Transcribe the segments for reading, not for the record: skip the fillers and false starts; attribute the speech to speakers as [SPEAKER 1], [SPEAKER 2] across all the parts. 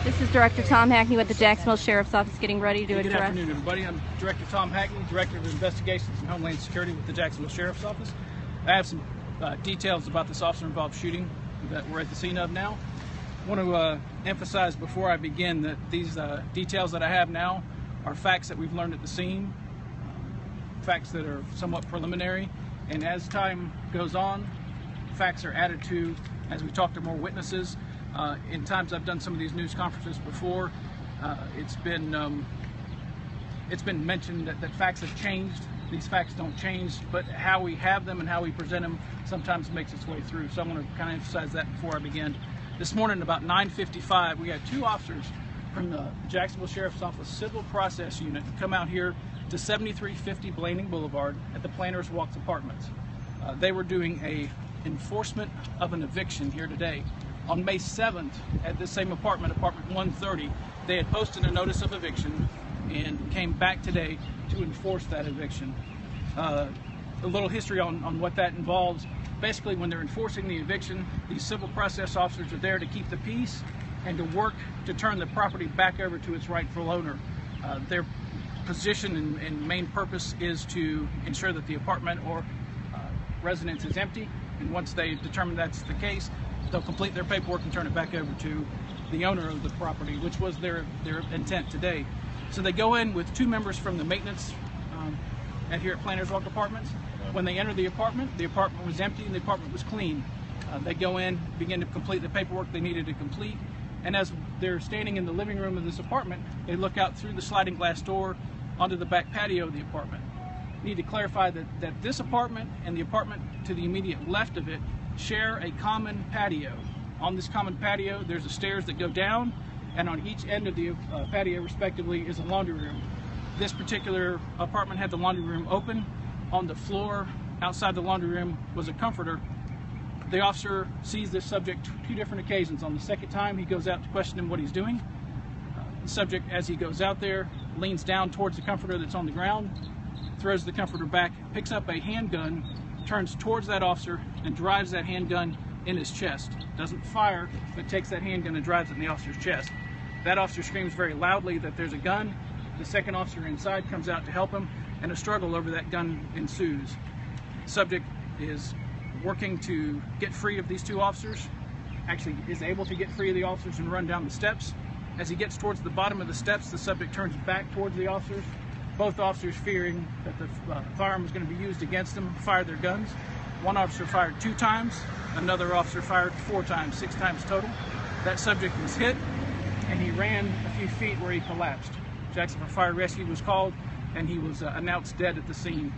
[SPEAKER 1] This is Director Tom Hackney with the Jacksonville Sheriff's Office getting ready to address.
[SPEAKER 2] Good afternoon, everybody. I'm Director Tom Hackney, Director of Investigations and Homeland Security with the Jacksonville Sheriff's Office. I have some details about this officer-involved shooting that we're at the scene of now. I want to emphasize before I begin that these details that I have now are facts that we've learned at the scene, facts that are somewhat preliminary, and as time goes on, facts are added to as we talk to more witnesses. In times I've done some of these news conferences before, it's been mentioned that facts have changed. These facts don't change, but how we have them and how we present them sometimes makes its way through. So I want to kind of emphasize that before I begin. This morning, about 9:55, we had two officers from the Jacksonville Sheriff's Office Civil Process Unit come out here to 7350 Blanding Boulevard at the Planters Walks Apartments. They were doing a enforcement of an eviction here today. On May 7th, at this same apartment, apartment 130, they had posted a notice of eviction and came back today to enforce that eviction. A little history on what that involves. Basically, when they're enforcing the eviction, these civil process officers are there to keep the peace and to work to turn the property back over to its rightful owner. Their position and main purpose is to ensure that the apartment or residence is empty, and once they determine that's the case, they'll complete their paperwork and turn it back over to the owner of the property, which was their intent today. So they go in with two members from the maintenance here at Planters Walk Apartments. When they enter the apartment was empty and the apartment was clean. They go in, begin to complete the paperwork they needed to complete, and as they're standing in the living room of this apartment, they look out through the sliding glass door onto the back patio of the apartment. Need to clarify that this apartment and the apartment to the immediate left of it share a common patio. On this common patio, there's the stairs that go down, and on each end of the patio, respectively, is a laundry room. This particular apartment had the laundry room open. On the floor outside the laundry room was a comforter. The officer sees this subject two different occasions. On the second time, he goes out to question him what he's doing. The subject, as he goes out there, leans down towards the comforter that's on the ground, throws the comforter back, picks up a handgun, turns towards that officer, and drives that handgun in his chest. Doesn't fire, but takes that handgun and drives it in the officer's chest. That officer screams very loudly that there's a gun. The second officer inside comes out to help him, and a struggle over that gun ensues. The subject is working to get free of these two officers, actually is able to get free of the officers and run down the steps. As he gets towards the bottom of the steps, the subject turns back towards the officers. Both officers, fearing that the firearm was going to be used against them, fired their guns. One officer fired 2 times, another officer fired 4 times, 6 times total. That subject was hit, and he ran a few feet where he collapsed. Jacksonville Fire Rescue was called, and he was announced dead at the scene.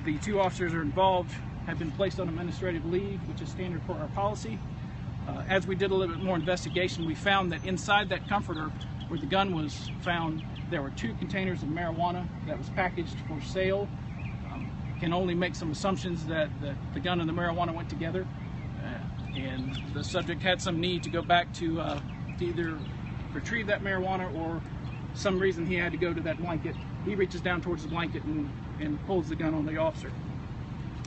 [SPEAKER 2] The 2 officers are involved have been placed on administrative leave, which is standard for our policy. As we did a little bit more investigation, we found that inside that comforter where the gun was found, there were 2 containers of marijuana that was packaged for sale. Can only make some assumptions that the gun and the marijuana went together, and the subject had some need to go back to either retrieve that marijuana or some reason he had to go to that blanket. He reaches down towards the blanket and pulls the gun on the officer.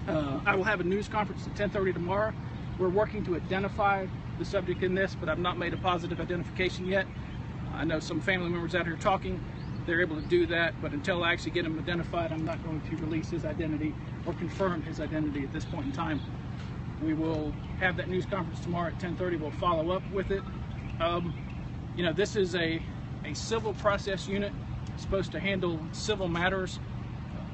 [SPEAKER 2] I will have a news conference at 10:30 tomorrow. We're working to identify the subject in this, but I've not made a positive identification yet. I know some family members out here talking. They're able to do that, but until I actually get him identified, I'm not going to release his identity or confirm his identity at this point in time. We will have that news conference tomorrow at 10:30. We'll follow up with it. You know, this is a civil process unit supposed to handle civil matters.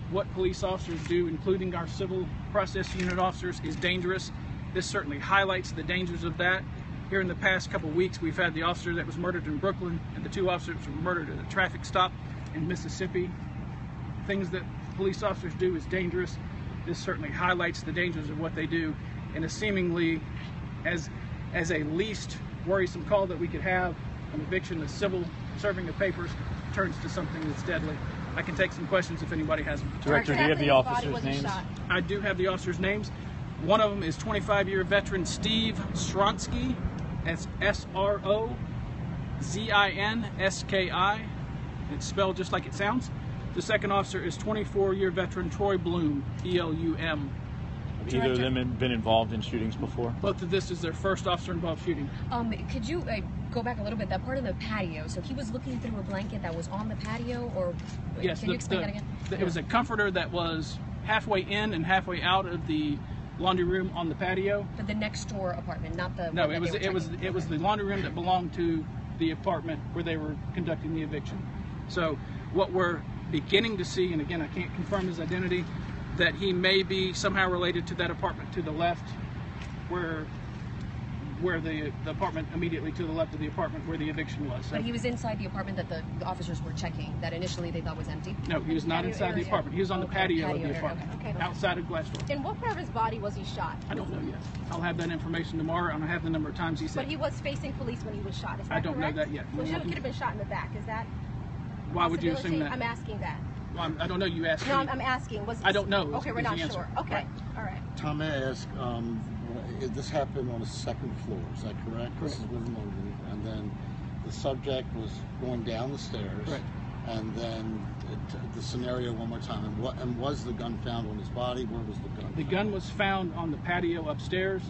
[SPEAKER 2] What police officers do, including our civil process unit officers, is dangerous. This certainly highlights the dangers of that. Here in the past couple weeks, we've had the officer that was murdered in Brooklyn and the 2 officers were murdered at a traffic stop in Mississippi. Things that police officers do is dangerous. This certainly highlights the dangers of what they do, and is seemingly as a least worrisome call that we could have. An eviction, a civil serving of papers, turns to something that's deadly. I can take some questions if anybody has them.
[SPEAKER 3] Director, do you have the officers' names?
[SPEAKER 2] I do have the officers' names. One of them is 25-year veteran Steve Srotsky. That's S-R-O-Z-I-N-S-K-I. It's spelled just like it sounds. The second officer is 24-year veteran Troy Bloom, E-L-U-M.
[SPEAKER 3] either of them been involved in shootings before?
[SPEAKER 2] Both of this is their first officer-involved shooting.
[SPEAKER 4] Could you go back a little bit? That part of the patio. So he was looking through a blanket that was on the patio, or
[SPEAKER 2] yes,
[SPEAKER 4] can you explain that again?
[SPEAKER 2] It was a comforter that was halfway in and halfway out of the laundry room on the patio.
[SPEAKER 4] But the next door apartment, not the.
[SPEAKER 2] No, it was the laundry room that belonged to the apartment where they were conducting the eviction. So what we're beginning to see, and again I can't confirm his identity, that he may be somehow related to that apartment to the left, where the apartment immediately to the left of the apartment where the eviction was. So,
[SPEAKER 4] but he was inside the apartment that the officers were checking, that initially they thought was empty?
[SPEAKER 2] No, he was not inside the apartment. He was on the patio of the apartment, outside of glass door.
[SPEAKER 5] In what part of his body was he shot?
[SPEAKER 2] I don't know yet. I'll have that information tomorrow, and I have the number of times he said.
[SPEAKER 5] But he was facing police when he was shot, is that
[SPEAKER 2] I don't
[SPEAKER 5] correct?
[SPEAKER 2] know that yet.
[SPEAKER 5] So he could have been shot in the back, is that?
[SPEAKER 2] Why would you assume that?
[SPEAKER 5] I'm asking that.
[SPEAKER 2] Well, I don't know. You asked me.
[SPEAKER 5] No, I'm asking.
[SPEAKER 2] I don't know.
[SPEAKER 5] Okay, we're not sure. Okay,
[SPEAKER 2] right.
[SPEAKER 5] All right.
[SPEAKER 6] Tom, may I ask, this happened on a second floor, is that correct?
[SPEAKER 2] Correct.
[SPEAKER 6] This is with Logan, and then the subject was going down the stairs.
[SPEAKER 2] Correct.
[SPEAKER 6] And then the scenario one more time, and was the gun found on his body? Where was the gun?
[SPEAKER 2] The gun was found on the patio upstairs.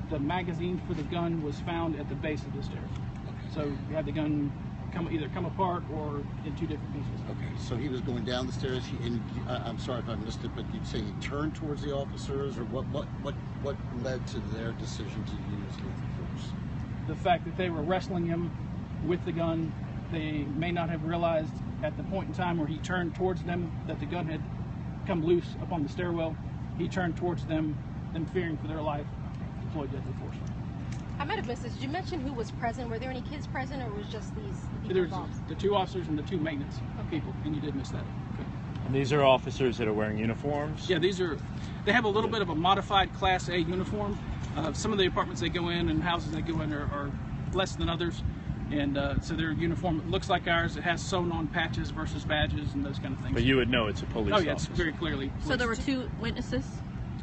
[SPEAKER 2] The magazine for the gun was found at the base of the stairs.
[SPEAKER 6] Okay.
[SPEAKER 2] So you had the gun either come apart or in two different pieces.
[SPEAKER 6] Okay, so he was going down the stairs. I'm sorry if I missed it, but you'd say he turned towards the officers, or what led to their decision to use lethal force?
[SPEAKER 2] The fact that they were wrestling him with the gun, they may not have realized at the point in time where he turned towards them that the gun had come loose upon the stairwell. He turned towards them, fearing for their life, deployed deadly force.
[SPEAKER 5] I might have missed this. Did you mention who was present? Were there any kids present, or was just these people
[SPEAKER 2] There's
[SPEAKER 5] involved?
[SPEAKER 2] the two officers and the two maintenance people, and you did miss that.
[SPEAKER 3] And these are officers that are wearing uniforms?
[SPEAKER 2] Yeah, they have a little bit of a modified Class A uniform. Some of the apartments they go in and houses they go in are less than others. And so their uniform looks like ours. It has sewn on patches versus badges and those kind of things.
[SPEAKER 3] But you would know it's a police officer.
[SPEAKER 2] Oh, yes, very clearly.
[SPEAKER 1] So there were two witnesses?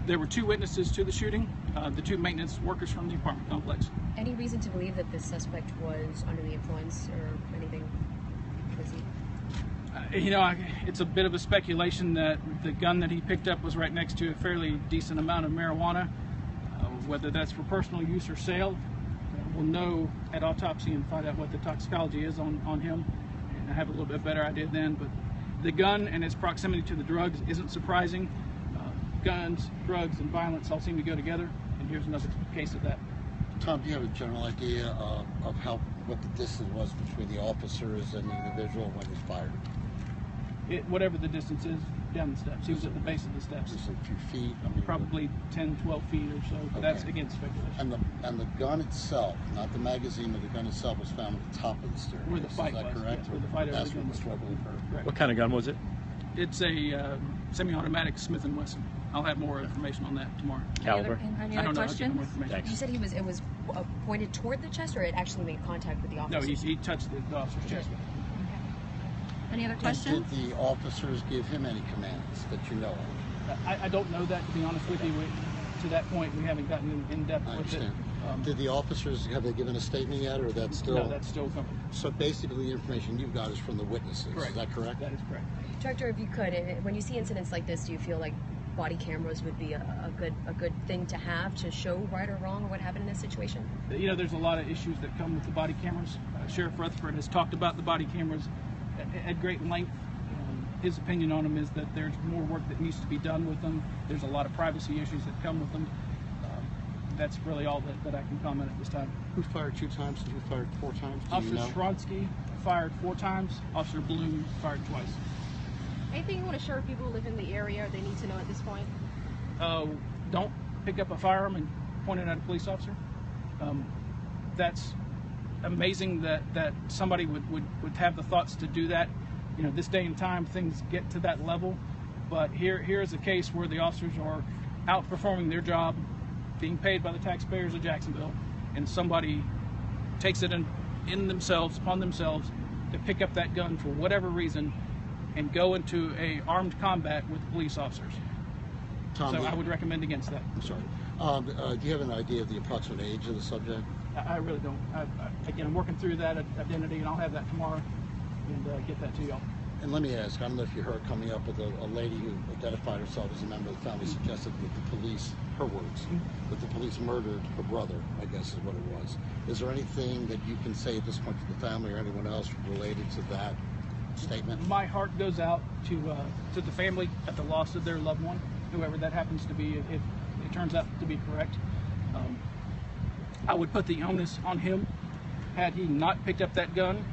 [SPEAKER 2] There were two witnesses to the shooting, the two maintenance workers from the apartment complex.
[SPEAKER 4] Any reason to believe that this suspect was under the influence or anything? Was he?
[SPEAKER 2] It's a bit of a speculation that the gun that he picked up was right next to a fairly decent amount of marijuana. Whether that's for personal use or sale, we'll know at autopsy and find out what the toxicology is on him. And I have a little bit better idea then, but the gun and its proximity to the drugs isn't surprising. Guns, drugs, and violence all seem to go together, and here's another case of that.
[SPEAKER 6] Tom, do you have a general idea of what the distance was between the officers and the individual when he fired?
[SPEAKER 2] Whatever the distance is down the steps. He was at the base of the steps.
[SPEAKER 6] Just a few feet? I mean,
[SPEAKER 2] probably 10, 12 feet or so. But that's, again, speculation.
[SPEAKER 6] And the gun itself, not the magazine, but the gun itself was found at the top of the stairs.
[SPEAKER 2] Where the fight was.
[SPEAKER 6] Is that correct?
[SPEAKER 2] Yes, where the fight
[SPEAKER 6] That's where the struggle occurred.
[SPEAKER 2] Correct.
[SPEAKER 3] What kind of gun was it?
[SPEAKER 2] It's a semi-automatic Smith & Wesson. I'll have more information on that tomorrow.
[SPEAKER 3] Caliber?
[SPEAKER 4] Any
[SPEAKER 2] I
[SPEAKER 4] other
[SPEAKER 2] don't know. I'll get more
[SPEAKER 4] questions?
[SPEAKER 2] information.
[SPEAKER 4] You said it was pointed toward the chest, or it actually made contact with the officer?
[SPEAKER 2] No, he touched the officer's chest.
[SPEAKER 1] Any other questions?
[SPEAKER 6] Did the officers give him any commands that you know of?
[SPEAKER 2] I don't know that, to be honest with you. To that point, we haven't gotten in depth
[SPEAKER 6] I
[SPEAKER 2] with it.
[SPEAKER 6] understand. Did the officers, have they given a statement yet, or that's still?
[SPEAKER 2] No, that's still coming.
[SPEAKER 6] So basically the information you've got is from the witnesses,
[SPEAKER 2] Correct.
[SPEAKER 6] Is that correct?
[SPEAKER 2] That is correct.
[SPEAKER 4] Director, if you could, when you see incidents like this, do you feel like body cameras would be a good thing to have to show right or wrong or what happened in this situation?
[SPEAKER 2] There's a lot of issues that come with the body cameras. Sheriff Rutherford has talked about the body cameras at great length. His opinion on them is that there's more work that needs to be done with them. There's a lot of privacy issues that come with them. That's really all that I can comment at this time.
[SPEAKER 6] Who fired 2 times and who fired 4 times? Do
[SPEAKER 2] Officer
[SPEAKER 6] you know?
[SPEAKER 2] Shronsky fired 4 times. Officer Bloom fired twice.
[SPEAKER 5] Anything you want to share people who live in the area or they need to know at this point?
[SPEAKER 2] Don't pick up a firearm and point it at a police officer. That's amazing that somebody would have the thoughts to do that. This day and time, things get to that level. But here is a case where the officers are outperforming their job, being paid by the taxpayers of Jacksonville, and somebody takes it upon themselves to pick up that gun for whatever reason and go into a armed combat with police officers.
[SPEAKER 6] Tom,
[SPEAKER 2] So I would recommend against that.
[SPEAKER 6] I'm sorry. Do you have an idea of the approximate age of the subject?
[SPEAKER 2] I really don't. Again, I'm working through that identity, and I'll have that tomorrow and get that to y'all.
[SPEAKER 6] And let me ask, I don't know if you heard coming up with a lady who identified herself as a member of the family, suggested that the police, her words, that the police murdered her brother, I guess is what it was. Is there anything that you can say at this point to the family or anyone else related to that statement?
[SPEAKER 2] My heart goes out to the family at the loss of their loved one, whoever that happens to be, if it turns out to be correct. I would put the onus on him. Had he not picked up that gun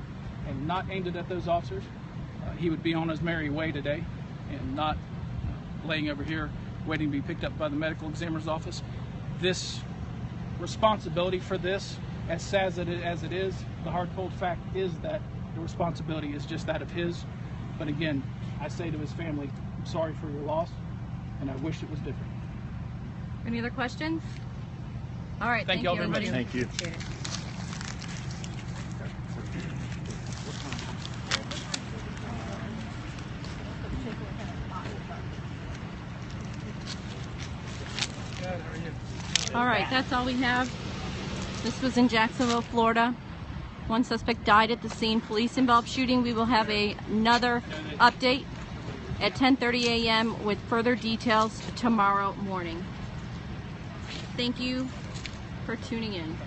[SPEAKER 2] and not aimed it at those officers, he would be on his merry way today and not laying over here waiting to be picked up by the medical examiner's office. This responsibility for this, as sad as it is, the hard cold fact is that the responsibility is just that of his. But again, I say to his family, I'm sorry for your loss, and I wish it was different.
[SPEAKER 1] Any other questions? All right, thank
[SPEAKER 2] y'all
[SPEAKER 1] you,
[SPEAKER 2] very much.
[SPEAKER 1] everybody.
[SPEAKER 3] Thank you.
[SPEAKER 4] Appreciate it.
[SPEAKER 1] All right, that's all we have. This was in Jacksonville, Florida. One suspect died at the scene. Police involved shooting. We will have another update at 10:30 a.m. with further details tomorrow morning. Thank you for tuning in.